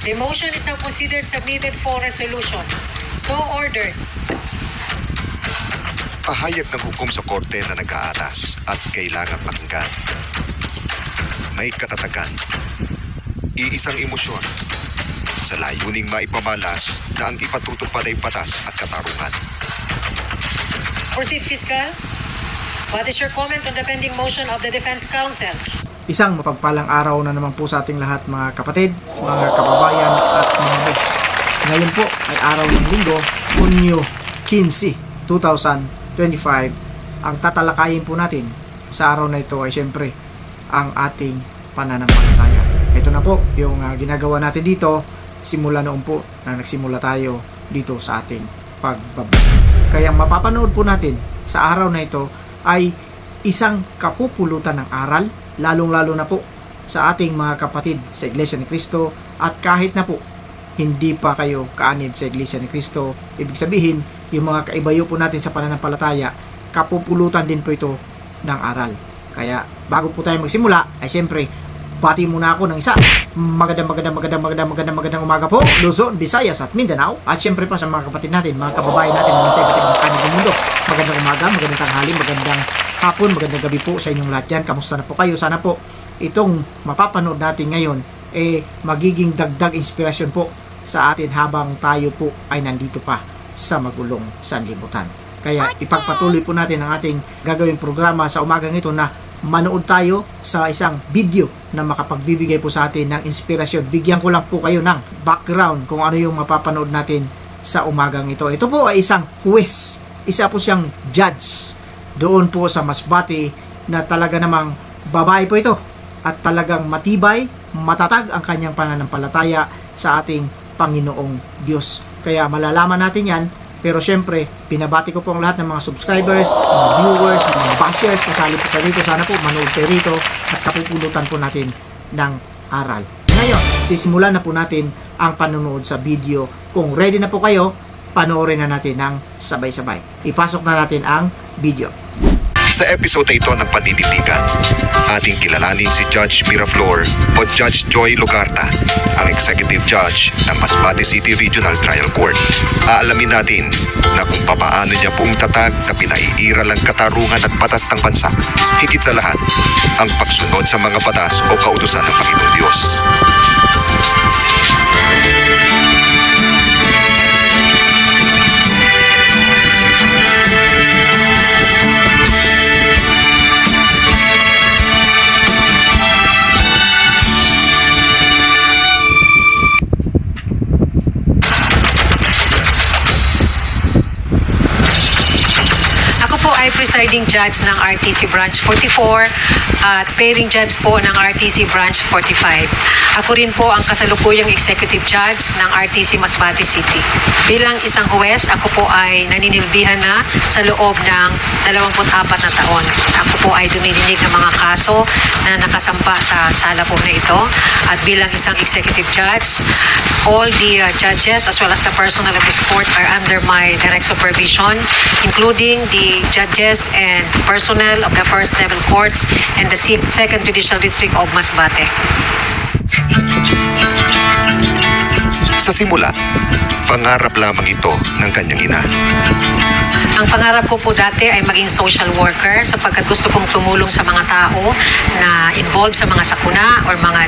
The motion is now considered submitted for resolution. So ordered. Pahayag ng hukom sa korte na nag-aatas at kailangang pakinggan. May katatagan, iisang emosyon, sa layuning maipamalas na ang ipatutupad ay batas at katarungan. Proceed, Fiscal. What is your comment on the pending motion of the Defense Counsel? Isang mapagpalang araw na naman po sa ating lahat, mga kapatid, mga kababayan at mga boss. Ngayon po ay araw ng Linggo, Hunyo 15, 2025. Ang tatalakayin po natin sa araw na ito ay siyempre ang ating pananampalataya. Ito na po yung ginagawa natin dito simula noon po na nagsimula tayo dito sa ating pagbablog. Kaya mapapanood po natin sa araw na ito ay isang kapupulutan ng aral, lalong-lalo na po sa ating mga kapatid sa Iglesia ni Cristo, at kahit na po hindi pa kayo kaanib sa Iglesia ni Cristo, ibig sabihin yung mga kaibayo po natin sa pananampalataya, kapupulutan din po ito ng aral. Kaya bago po tayo magsimula ay siyempre bati muna ako ng isa. Magandang umaga po, Luzon, Visayas at Mindanao, at siyempre pa sa mga kapatid natin, mga kababayan natin na nasa iba't ibang kanig ng mundo. Magandang umaga, magandang tanghali, magandang hapon, magandang gabi po sa inyong lahat dyan. Kamusta na po kayo? Sana po itong mapapanood natin ngayon magiging dagdag inspirasyon po sa atin habang tayo po ay nandito pa sa magulong sanlibutan. Kaya ipagpatuloy po natin ang ating gagawing programa sa umagang ito na manood tayo sa isang video na makapagbibigay po sa atin ng inspirasyon. Bigyan ko lang po kayo ng background kung ano yung mapapanood natin sa umagang ito. Ito po ay isang huwes, isa po siyang judge doon po sa Masbate na talaga namang babae po ito at talagang matibay, matatag ang kanyang pananampalataya sa ating Panginoong Diyos. Kaya malalaman natin yan. Pero syempre, pinabati ko po ang lahat ng mga subscribers, mga viewers, mga bashers, kasali po kayo rito. Sana po manood kayo rito at kapupulutan po natin ng aral. Ngayon, sisimulan na po natin ang panonood sa video. Kung ready na po kayo, panoorin na natin ng sabay-sabay. Ipasok na natin ang video. Sa episode ito ng Panditindigan, ating kilalanin si Judge Miraflor o Judge Joy Lugarta, ang Executive Judge ng Masbate City Regional Trial Court. Aalamin natin na kung papaano niya pong tatag na pinaiiral ang katarungan at batas ng bansa. Higit sa lahat, ang pagsunod sa mga batas o kautusan ng Panginoong Diyos. Ay presiding judge ng RTC Branch 44 at pairing judge po ng RTC Branch 45. Ako rin po ang kasalukuyang executive judge ng RTC Masbate City. Bilang isang huwes, ako po ay naninilbihan na sa loob ng 24 na taon. Ako po ay dumidinig ng mga kaso na nakasampa sa sala po na ito. At bilang isang executive judge, all the judges as well as the personnel of this court are under my direct supervision, including the judges and personnel of the first level courts and the second judicial district of Masbate. Sa simula, pangarap lamang ito ng kanyang ina. Ang pangarap ko po dati ay maging social worker sapagkat gusto kong tumulong sa mga tao na involved sa mga sakuna or mga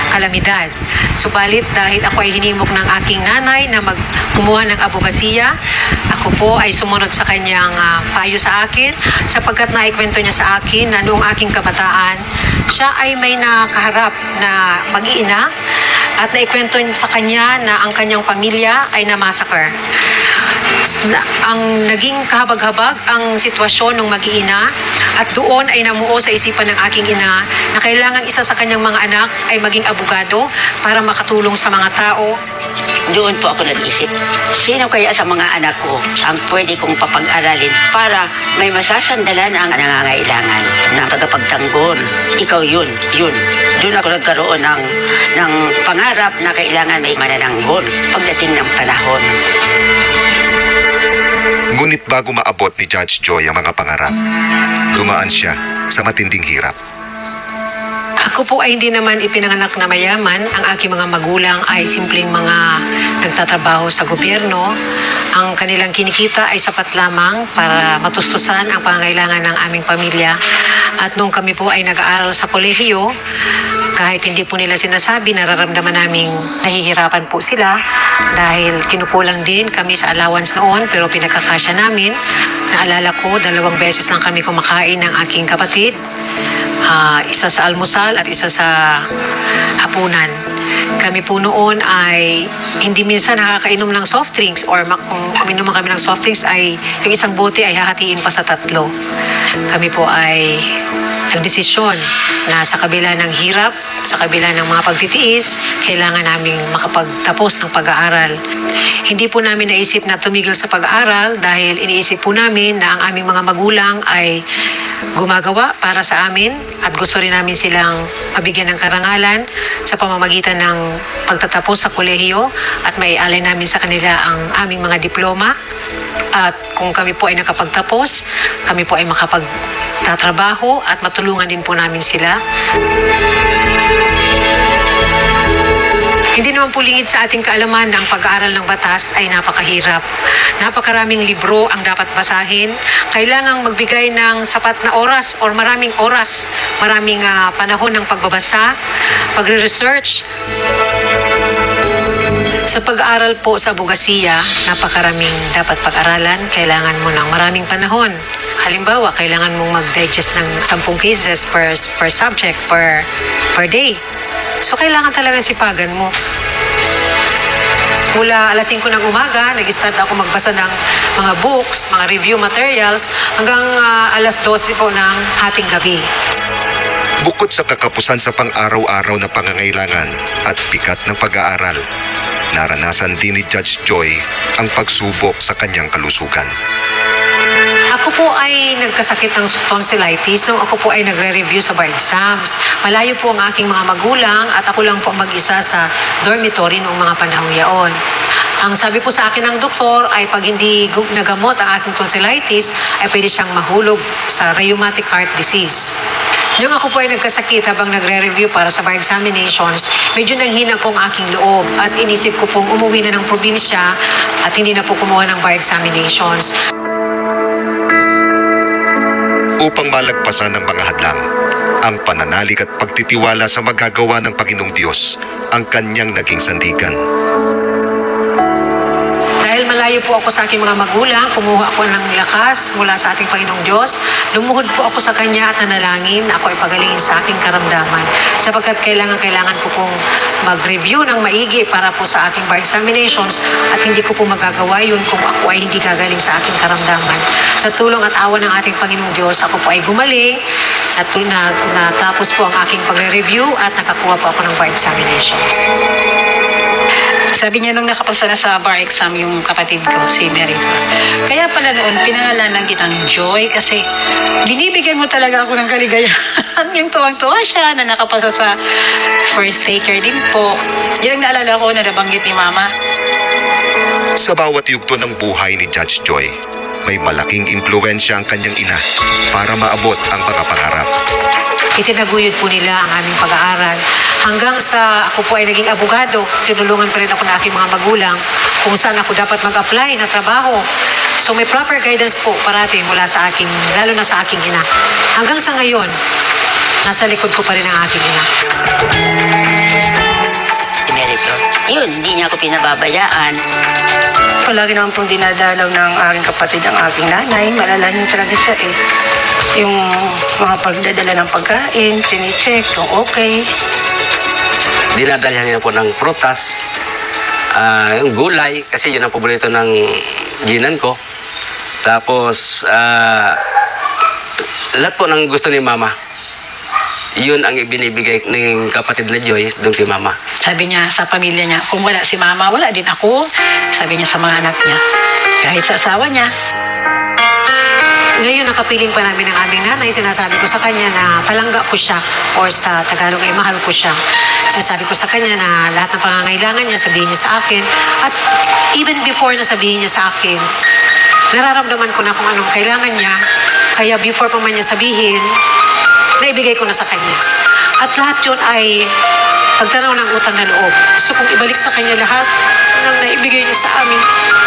kalamidad. Subalit dahil ako ay hinimok ng aking nanay na kumuha ng abogasiya, ako po ay sumunod sa kanyang payo sa akin sapagkat naikwento niya sa akin na noong aking kabataan, siya ay may nakaharap na mag-iina at naikwento sa kanya na ang kanyang pamilya ay namasakar. Ang naging kahabag-habag ang sitwasyon ng mag-iina at doon ay namuo sa isipan ng aking ina na kailangan isa sa kanyang mga anak ay maging abogado para makatulong sa mga tao. Doon po ako nag-isip, sino kaya sa mga anak ko ang pwede kong papag-aralin para may masasandalan ang nangangailangan ng tagapagtanggol. Ikaw yun. Doon ako nagkaroon ng pangarap na kailangan may manananggol pagdating ng panahon. Ngunit bago maabot ni Judge Joy ang mga pangarap, dumaan siya sa matinding hirap. Ako po ay hindi naman ipinanganak na mayaman. Ang aking mga magulang ay simpleng mga nagtatrabaho sa gobyerno. Ang kanilang kinikita ay sapat lamang para matustusan ang pangangailangan ng aming pamilya. At nung kami po ay nag-aaral sa kolehiyo, kahit hindi po nila sinasabi, nararamdaman naming nahihirapan po sila dahil kinukulang din kami sa allowance noon pero pinagkakasya namin. Naalala ko, 2 beses lang kami kumakain ng aking kapatid. Isa sa almusal at isa sa hapunan. Kami po noon ay hindi minsan nakakainom ng soft drinks or kung uminom kami ng soft drinks ay yung isang bote ay hahatiin pa sa 3. Kami po ay nagdesisyon na sa kabila ng hirap, sa kabila ng mga pagtitiis, kailangan naming makapagtapos ng pag-aaral. Hindi po namin naisip na tumigil sa pag-aaral dahil iniisip po namin na ang aming mga magulang ay gumagawa para sa amin at gusto rin namin silang mabigyan ng karangalan sa pamamagitan ng pagtatapos sa kolehiyo at maialay namin sa kanila ang aming mga diploma. At kung kami po ay nakapagtapos, kami po ay makapagtatrabaho at matulungan din po namin sila. Hindi naman po lingid sa ating kaalaman na ang pag-aaral ng batas ay napakahirap. Napakaraming libro ang dapat basahin. Kailangang magbigay ng sapat na oras or maraming oras, maraming panahon ng pagbabasa, pagre-research. Sa pag-aaral po sa abogasiya, napakaraming dapat pag-aralan. Kailangan mo ng maraming panahon. Halimbawa, kailangan mong mag-digest ng 10 cases per subject, per day. So, kailangan talaga sipagan mo. Mula alas 5 ng umaga, nag-start ako magbasa ng mga books, mga review materials, hanggang alas 12 po ng hating gabi. Bukod sa kakapusan sa pang-araw-araw na pangangailangan at bigat ng pag-aaral, naranasan din ni Judge Joy ang pagsubok sa kanyang kalusugan. Ako po ay nagkasakit ng tonsillitis nung ako po ay nagre-review sa bar exams. Malayo po ang aking mga magulang at ako lang po mag-isa sa dormitory noong mga panahong yaon. Ang sabi po sa akin ng doktor ay pag hindi nagamot ang aking tonsillitis ay pwede siyang mahulog sa rheumatic heart disease. Nung ako po ay nagkasakit habang nagre-review para sa bar examinations, medyo nanghina po ang aking loob at inisip ko pong umuwi na ng probinsya at hindi na po kumuha ng bar examinations. Upang malagpasan ng mga hadlang, ang pananalig at pagtitiwala sa magagawa ng Panginoong Diyos ang kanyang naging sandigan. Dahil malayo po ako sa aking mga magulang, kumuha ako ng lakas mula sa ating Panginoong Diyos. Lumuhod po ako sa Kanya at nanalangin na ako ay pagalingin sa aking karamdaman. Sapagkat kailangan ko pong mag-review ng maigi para po sa aking bar examinations at hindi ko po magagawa yun kung ako ay hindi gagaling sa aking karamdaman. Sa tulong at awa ng ating Panginoong Diyos, ako po ay gumaling at natapos po ang aking pagre-review at nakakuha po ako ng bar examination. Sabi niya nung nakapasa na sa bar exam yung kapatid ko, si Mary. Kaya pala noon, pinangalanan kitang Joy kasi binibigyan mo talaga ako ng kaligayahan. Yung tuwang-tuwa siya na nakapasa sa first taker din po. Yan ang naalala ko na nabanggit ni Mama. Sa bawat yugto ng buhay ni Judge Joy, may malaking impluwensya ang kanyang ina para maabot ang mga pangarap. Itinaguyod po nila ang aming pag-aaral. Hanggang sa ako po ay naging abogado, tinulungan pa rin ako ng aking mga magulang kung saan ako dapat mag-apply na trabaho. So may proper guidance po parati mula sa aking, lalo na sa aking ina. Hanggang sa ngayon, nasa likod ko pa rin ang aking ina. Mary Flor, yun, hindi niya ako pinababayaan. Palagi naman pong dinadalaw ng aking kapatid ang aking nanay. Malalahin talaga siya eh. Yung mga pagdadala ng pagkain, sinicheck kung okay. Dinadalhan niya po ng prutas, yung gulay, kasi yun ang paborito ng ginan ko. Tapos, lahat po ng gusto ni Mama, yun ang ibinibigay ng kapatid na Joy doon kay Mama. Sabi niya sa pamilya niya, kung wala si Mama, wala din ako. Sabi niya sa mga anak niya, kahit sa asawa niya. Ngayon, nakapiling pa namin ng aming nanay, sinasabi ko sa kanya na palangga ko siya or sa Tagalog ay mahal ko siya. Sinasabi ko sa kanya na lahat ng pangangailangan niya, sabihin niya sa akin. At even before na sabihin niya sa akin, nararamdaman ko na kung anong kailangan niya. Kaya before pa man niya sabihin, naibigay ko na sa kanya. At lahat yun ay pagtanaw ng utang na loob. Gusto kong ibalik sa kanya lahat ng naibigay niya sa amin.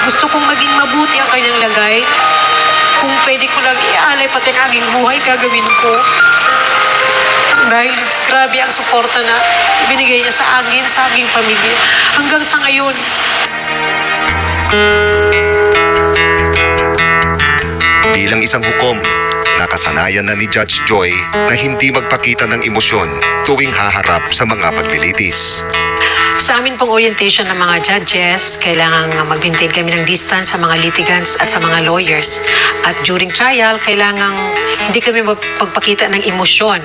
Gusto kong maging mabuti ang kanyang lagay. Kung pwede ko lang ialay pati ang aking buhay, gagawin ko. Dahil grabe ang suporta na binigay niya sa akin, sa aking pamilya. Hanggang sa ngayon. Bilang isang hukom, nakasanayan na ni Judge Joy na hindi magpakita ng emosyon tuwing haharap sa mga paglilitis. Sa amin pong orientation ng mga judges, kailangan mag-maintain kami ng distance sa mga litigants at sa mga lawyers. At during trial, kailangan hindi kami magpakita ng emosyon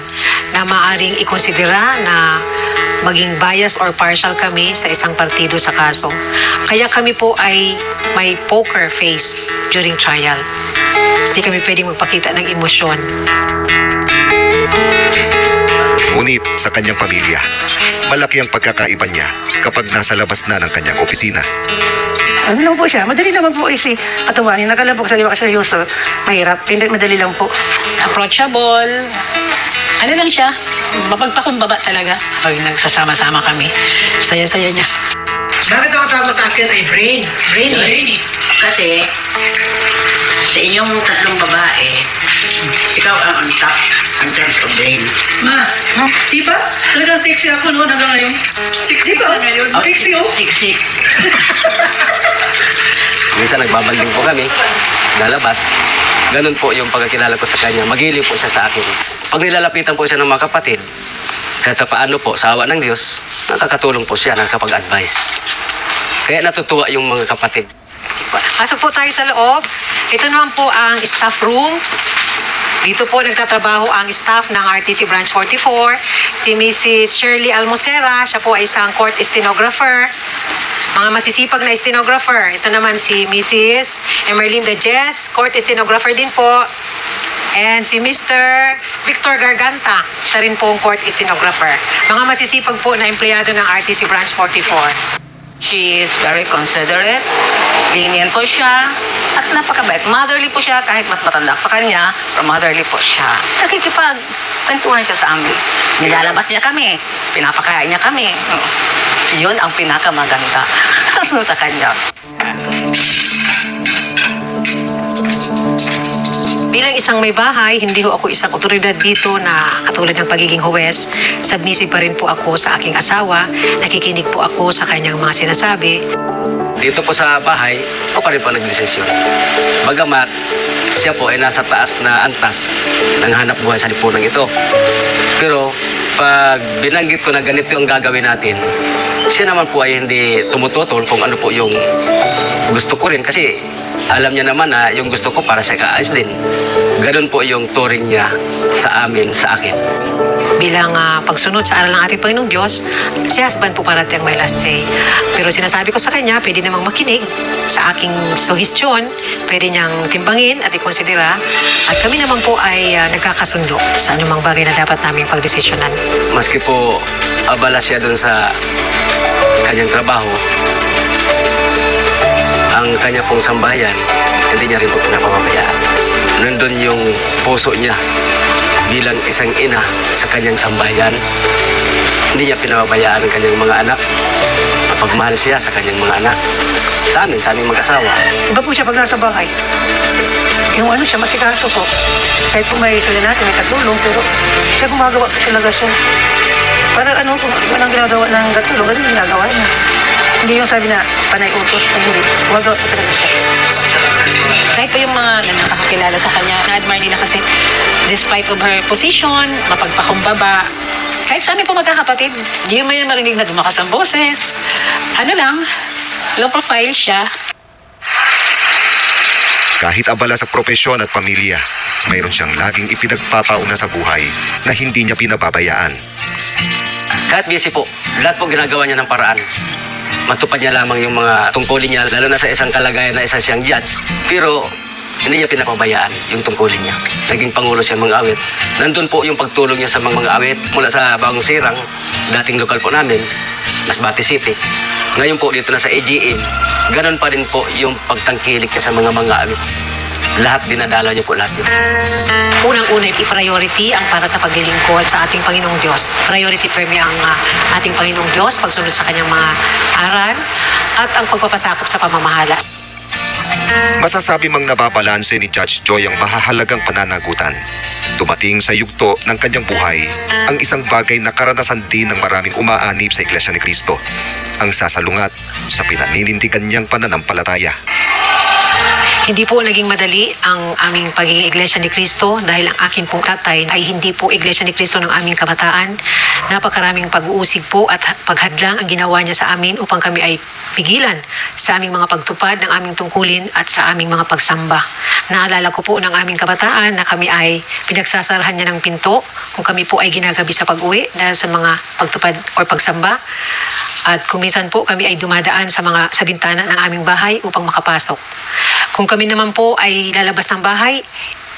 na maaring ikonsidera na maging bias or partial kami sa isang partido sa kaso. Kaya kami po ay may poker face during trial. Hindi kami pwedeng magpakita ng emosyon. Ngunit sa kanyang pamilya, malaki ang pagkakaiba niya kapag nasa labas na ng kanyang opisina. Ano lang po siya, madali naman po si katawanin. Nakalabok sa iba seryoso, mahirap, hindi madali lang po. Approachable. Ano lang siya, mapagpakumbaba talaga. Pag nagsasama-sama kami, saya-saya niya. Bakit ako tawag sa akin ay Brain? Brainy. Kasi sa inyong tatlong babae, ikaw ang on top in terms of brain. Ma, di ba? Talagang sexy ako noon hanggang ngayon. Sexy ba? Sexy oh. Siksik. Minsan nagbabanding po kami, lalabas. Ganun po yung pagkakilala ko sa kanya. Magiliw po siya sa akin. Pag nilalapitan po siya ng mga kapatid, kahit paano po, sa awa ng Diyos, nakakatulong po siya, nakakapag-advise. Kaya natutuwa yung mga kapatid. Pasok po tayo sa loob. Ito naman po ang staff room. Dito po nagtatrabaho ang staff ng RTC Branch 44. Si Mrs. Shirley Almosera, siya po ay isang court stenographer. Mga masisipag na stenographer. Ito naman si Mrs. Emerlinda Jess, court stenographer din po. And si Mr. Victor Garganta, isa rin po ang court stenographer. Mga masisipag po na empleyado ng RTC Branch 44. She is very considerate, lenient po siya, at napakabait. Motherly po siya kahit mas matanda ako sa kanya, pero motherly po siya. Nakikipagkwentuhan siya sa amin. Nilalabas niya kami, pinapakain niya kami. Yun ang pinakamaganda sa kanya. Bilang isang may bahay, hindi ho ako isang otoridad dito na katulad ng pagiging huwes. Submissive pa rin po ako sa aking asawa. Nakikinig po ako sa kanyang mga sinasabi. Dito po sa bahay, ako pa rin po nagdesisyon. Bagamat siya po ay nasa taas na antas ng hanap buhay sa lipunang ito. Pero pag binanggit ko na ganito yung gagawin natin, siya naman po ay hindi tumututol kung ano po yung gusto ko rin. Kasi alam niya naman na yung gusto ko para sa kaayos din. Ganun po yung turing niya sa amin, sa akin. Bilang pagsunod sa aral ng ating Panginoong Diyos, si husband po parating ang may last say. Pero sinasabi ko sa kanya, pwede namang makinig sa aking suhestyon, pwede niyang timbangin at ikonsidera. At kami naman po ay nagkakasundo sa anumang bagay na dapat namin pagdesisyonan. Maski po abala siya dun sa kanyang trabaho, ang kanya pong sambahayan, hindi niya rin po pinapabayaan. Nandun yung puso niya bilang isang ina sa kanyang sambahayan. Hindi niya pinapabayaan ang kanyang mga anak. Mapagmahal siya sa kanyang mga anak. Sa amin, sa aming mag-asawa. Iba po siya pag nasa bahay. Yung ano siya, masikaso po. Kahit po may sila natin, may katulong, pero siya gumagawa po talaga siya. Parang ano, kung walang ginagawa ng katulong, kasi ginagawa niya. Hindi yung sabi na panay utos, ay hindi. Gumagawa po talaga siya. Kahit pa yung mga nakakakilala sa kanya, na-admire nila kasi despite of her position, mapagpakumbaba, kahit sa amin po magkakapatid, hindi yung may marinig na lumakas ang boses. Ano lang, low profile siya. Kahit abala sa propesyon at pamilya, mayroon siyang laging ipinagpapauna sa buhay na hindi niya pinababayaan. Kahit busy po, lahat po ginagawa niya ng paraan. Matupad niya lamang yung mga tungkulin niya, lalo na sa isang kalagayan na isa siyang judge. Pero hindi niya pinapabayaan yung tungkulin niya. Naging pangulo siya ng mga awit. Nandun po yung pagtulong niya sa mga awit mula sa Bagong Sirang, dating lokal po namin, Masbate City. Ngayon po dito na sa AGM, ganun pa rin po yung pagtangkilik niya sa mga awit. lahat dinadala niyo po lahat yun. Unang-una, i-priority ang para sa paglilingkod sa ating Panginoong Diyos. Priority premier ang ating Panginoong Diyos, pagsunod sa kanyang mga aral, at ang pagpapasakop sa pamamahala. Masasabi mang nababalanse ni Judge Joy ang mahahalagang pananagutan. Dumating sa yugto ng kanyang buhay ang isang bagay na karanasan din ng maraming umaanib sa Iglesia ni Cristo, ang sasalungat sa pinaninindigan niyang pananampalataya. Hindi po naging madali ang aming pagiging Iglesia ni Cristo dahil ang akin pong tatay ay hindi po Iglesia ni Cristo ng aming kabataan. Napakaraming pag-uusig po at paghadlang ang ginawa niya sa amin upang kami ay pigilan sa aming mga pagtupad ng aming tungkulin at sa aming mga pagsamba. Naalala ko po ng aming kabataan na kami ay pinagsasarahan niya ng pinto kung kami po ay ginagabi sa pag-uwi dahil sa mga pagtupad o pagsamba. At kung minsan po kami ay dumadaan sa bintana ng aming bahay upang makapasok. Kung kami naman po ay lalabas ng bahay,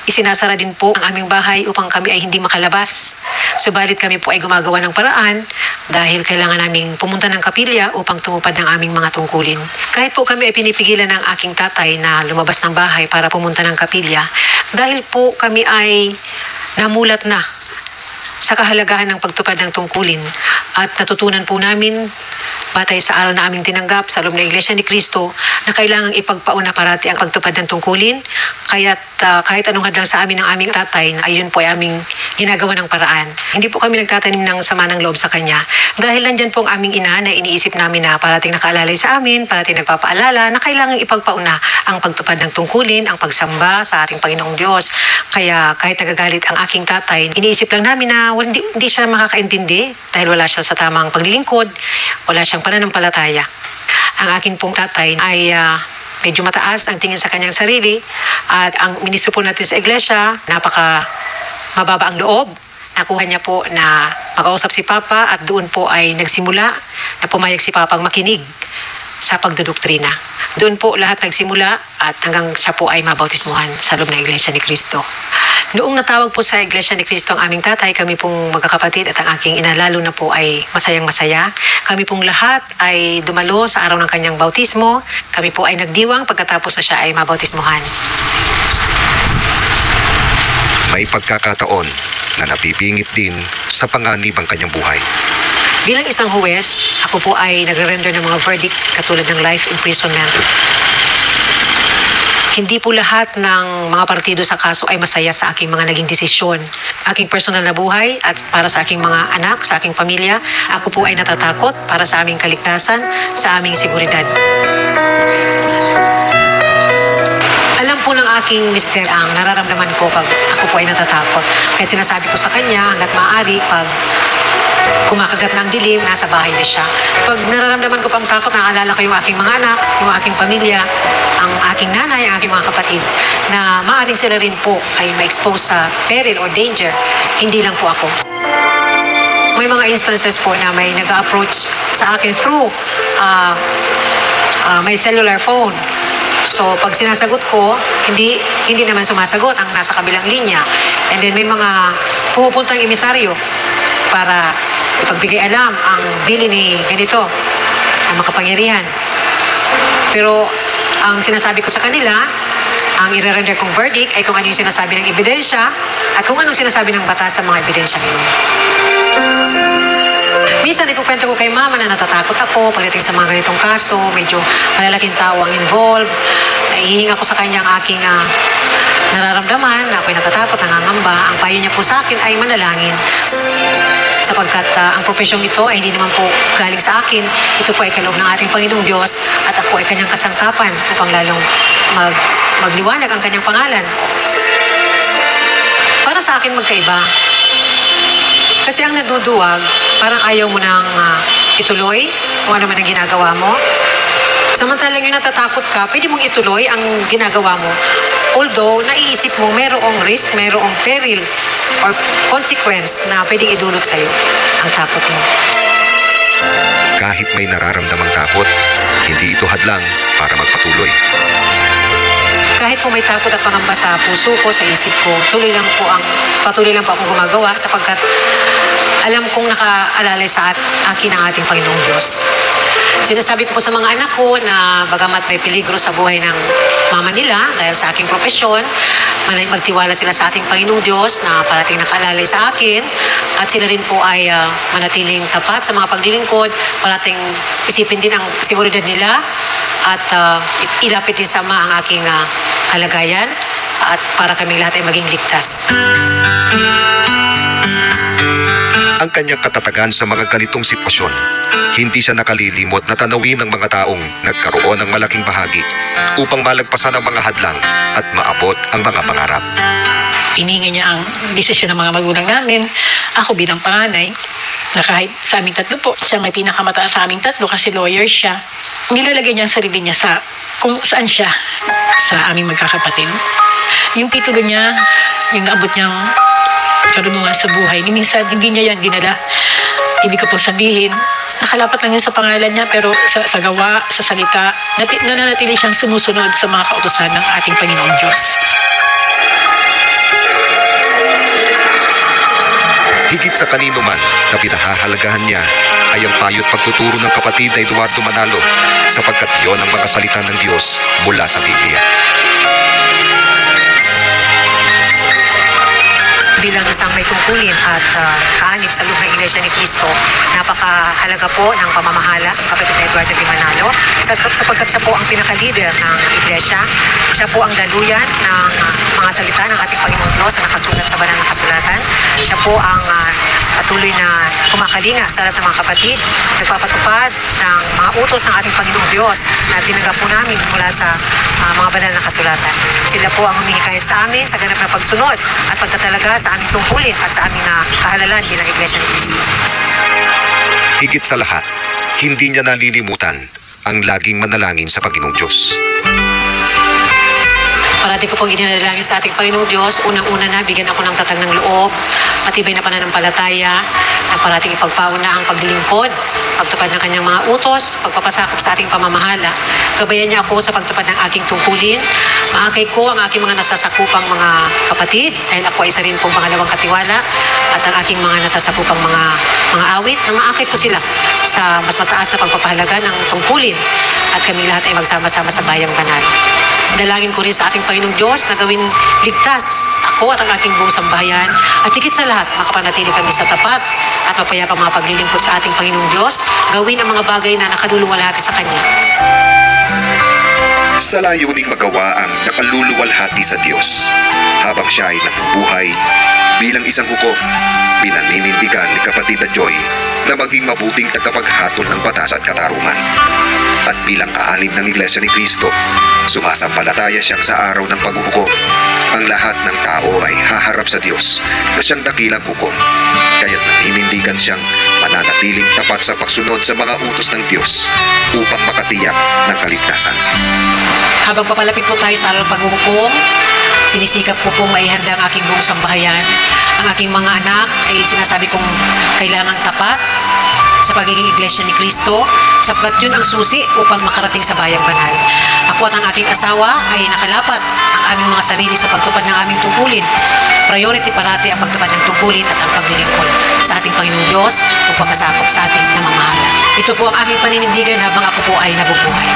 isinasara din po ang aming bahay upang kami ay hindi makalabas. Subalit kami po ay gumagawa ng paraan dahil kailangan naming pumunta ng kapilya upang tumupad ng aming mga tungkulin. Kahit po kami ay pinipigilan ng aking tatay na lumabas ng bahay para pumunta ng kapilya, dahil po kami ay namulat na sa kahalagahan ng pagtupad ng tungkulin at natutunan po namin batay sa aral na aming tinanggap sa loob ng Iglesia ni Cristo na kailangang ipagpauna parati ang pagtupad ng tungkulin. Kaya't kahit anong hadlang sa amin ng aming tatay, ayun po ay aming ginagawa ng paraan. Hindi po kami nagtatanim ng sama ng loob sa kanya dahil nandyan po ang aming ina na iniisip namin na parating nakaalalay sa amin, parating nagpapaalala na kailangang ipagpauna ang pagtupad ng tungkulin, ang pagsamba sa ating Panginoong Diyos. Kaya kahit nagagalit ang aking tatay, iniisip lang namin na hindi siya makakaintindi dahil wala siya sa tamang paglilingkod, wala siyang pananampalataya. Ang akin pong tatay ay medyo mataas ang tingin sa kanyang sarili at ang ministro po natin sa iglesia, napaka mababa ang loob. Nakuha niya po na makausap si Papa at doon po ay nagsimula na pumayag si Papa ang makinig sa pagdodoktrina. Doon po lahat nagsimula at hanggang siya po ay mabautismuhan sa loob ng Iglesia ni Cristo. Noong natawag po sa Iglesia ni Cristo ang aming tatay, kami pong magkakapatid at ang aking ina lalo na po ay masayang-masaya. Kami pong lahat ay dumalo sa araw ng kanyang bautismo. Kami po ay nagdiwang pagkatapos na siya ay mabautismuhan. May pagkakataon na napipingit din sa panganib ang kanyang buhay. Bilang isang huwes, ako po ay nagre-render ng mga verdict katulad ng life imprisonment. Hindi po lahat ng mga partido sa kaso ay masaya sa aking mga naging desisyon. Aking personal na buhay at para sa aking mga anak, sa aking pamilya, ako po ay natatakot para sa aming kaligtasan, sa aming seguridad. Alam po ng aking mister ang nararamdaman ko pag ako po ay natatakot. Kahit sinasabi ko sa kanya hanggat maaari pag kumakagat ng dilim, nasa bahay na siya. Pag nararamdaman ko pang takot, naaalala ko yung aking mga anak, yung aking pamilya, ang aking nanay, ang aking mga kapatid, na maaaring sila rin po ay ma-expose sa peril or danger. Hindi lang po ako. May mga instances po na may nag-approach sa akin through my cellular phone. So, pag sinasagot ko, hindi naman sumasagot ang nasa kabilang linya. And then may mga pumupuntang emisaryo para ipagbigay alam ang bili ni ganito, ang makapangyarihan. Pero ang sinasabi ko sa kanila, ang i-render kong verdict ay kung ano yung sinasabi ng ebidensya at kung anong sinasabi ng batas sa mga ebidensya ngayon. Minsan ikukwento ko kay mama na natatakot ako pagdating sa mga ganitong kaso, medyo malalaking tao ang involved. Naihinga ko sa kanya ang aking nararamdaman na ako'y natatakot, nangangamba. Ang payo niya po sa akin ay manalangin. Sapagkat ang profesyong ito ay hindi naman po galing sa akin. Ito po ay kaloob ng ating Panginoong Diyos at ako ay kanyang kasangkapan upang lalong magliwanag ang kanyang pangalan. Para sa akin magkaiba. Kasi ang naduduwag, parang ayaw mo nang ituloy kung ano man ang ginagawa mo. Samantalang yung natatakot ka, pwede mong ituloy ang ginagawa mo. Although, naiisip mo mayroong risk, mayroong peril or consequence na pwedeng idulot sa'yo ang takot mo. Kahit may nararamdamang takot, hindi ito hadlang para magpatuloy. Kahit po may takot at pangamba sa puso ko, sa isip ko, patuloy lang po akong gumagawa sapagkat alam kong nakaalalay sa akin ang ating Panginoong Diyos. Sinasabi ko po sa mga anak ko na bagamat may peligro sa buhay ng mama nila dahil sa aking profesyon, magtiwala sila sa ating Panginoong Diyos na parating nakaalalay sa akin at sila rin po ay manatiling tapat sa mga paglilingkod, parating isipin din ang seguridad nila at ilapit din sa Ama ang aking kalagayan at para kaming lahat ay maging ligtas. Ang kanyang katatagan sa mga ganitong sitwasyon, hindi siya nakalilimot na tanawin ng mga taong nagkaroon ng malaking bahagi upang malagpasan ang mga hadlang at maabot ang mga pangarap. Iningi niya ang desisyon ng mga magulang namin. Ako bilang panganay, na kahit sa aming tatlo po, siya may pinakamataas sa aming tatlo kasi lawyer siya. Nilalagay niya ang sarili niya sa kung saan siya sa aming magkakapatid. Yung titulo niya, yung naabot niyang karunungan sa buhay, minsan hindi niya yan dinala. Ibig ko po sabihin, nakalapat lang yun sa pangalan niya pero sa gawa, sa salita, nananatili siyang sumusunod sa mga kautusan ng ating Panginoong Diyos. Higit sa kanino man na pinahahalagahan niya ay ang payo't pagtuturo ng kapatid na Eduardo Manalo sapagkat iyon ang mga salita ng Diyos mula sa Biblia. Bilang isang may tungkulin at kaanib sa loob ng Iglesia ni Cristo, napakahalaga po ng pamamahala ng kapatid na Eduardo P. Manalo sapagkat siya po ang pinaka-leader ng Iglesia. Siya po ang daluyan ng mga salita ng ating Panginoong Diyos na nakasulat sa banal na kasulatan. Siya po ang patuloy na kumakalinga sa lahat ng mga kapatid, nagpapatupad ng mga utos ng ating Panginoong Diyos na tinanggap po namin mula sa mga banal na kasulatan. Sila po ang humihikayat sa amin sa ganap na pagsunod at pagtatalaga sa aming tungkulin at sa aming kahalalan bilang Iglesia ni Cristo. Higit sa lahat, hindi niya nalilimutan ang laging manalangin sa Panginoong Diyos. Parati ko pong idinadalangin sa ating Panginoong Diyos, unang-una na bigyan ako ng tatag ng loob, matibay na pananampalataya, na parating ipagpauna ang paglilingkod, pagtupad ng kanyang mga utos, pagpapasakop sa ating pamamahala. Gabayan niya ako sa pagtupad ng aking tungkulin. Maakay ko ang aking mga nasasakupang mga kapatid, dahil ako ay isa rin pong pangalawang katiwala, at ang aking mga nasasakupang mga awit, na maakay po sila sa mas mataas na pagpapahalaga ng tungkulin, at kami lahat ay magsama-sama sa bayang banal. Dalangin ko rin sa ating Panginoong Diyos na gawin ligtas ako at ang aking buong sambahayan at higit sa lahat makapanatili kami sa tapat at mapayapang mga paglilingkod sa ating Panginoong Diyos, gawin ang mga bagay na nakaluluwalhati sa Kanya. Sa layuning magawa ang nakaluluwalhati sa Diyos, habang siya ay nabubuhay bilang isang hukom, pinaninindigan ni Kapatid na Joy na maging mabuting tagapaghatol ng batas at katarungan. At bilang kaanib ng Iglesia ni Cristo, sumasampalataya siyang sa araw ng paghuhukom. Ang lahat ng tao ay haharap sa Diyos na siyang dakilang hukom. Kaya't naninindigan siyang mananatiling tapat sa pagsunod sa mga utos ng Diyos upang makatiyak ng kaligtasan. Habang papalapit po tayo sa araw ng paghuhukom, sinisikap ko pong maihanda ang aking buong sambahayan. Ang aking mga anak ay sinasabi kong kailangang tapat sa pagiging Iglesia ni Cristo, sapagkat yun ang susi upang makarating sa bayang banal. Ako at ang aking asawa ay nakalapat ang aming mga sarili sa pagtupad ng aming tungkulin. Priority parati ang pagtupad ng tungkulin at ang paglilingkod sa ating Panginoong Diyos upang masakop sa ating namamahala. Ito po ang aming paninindigan habang ako po ay nabubuhay.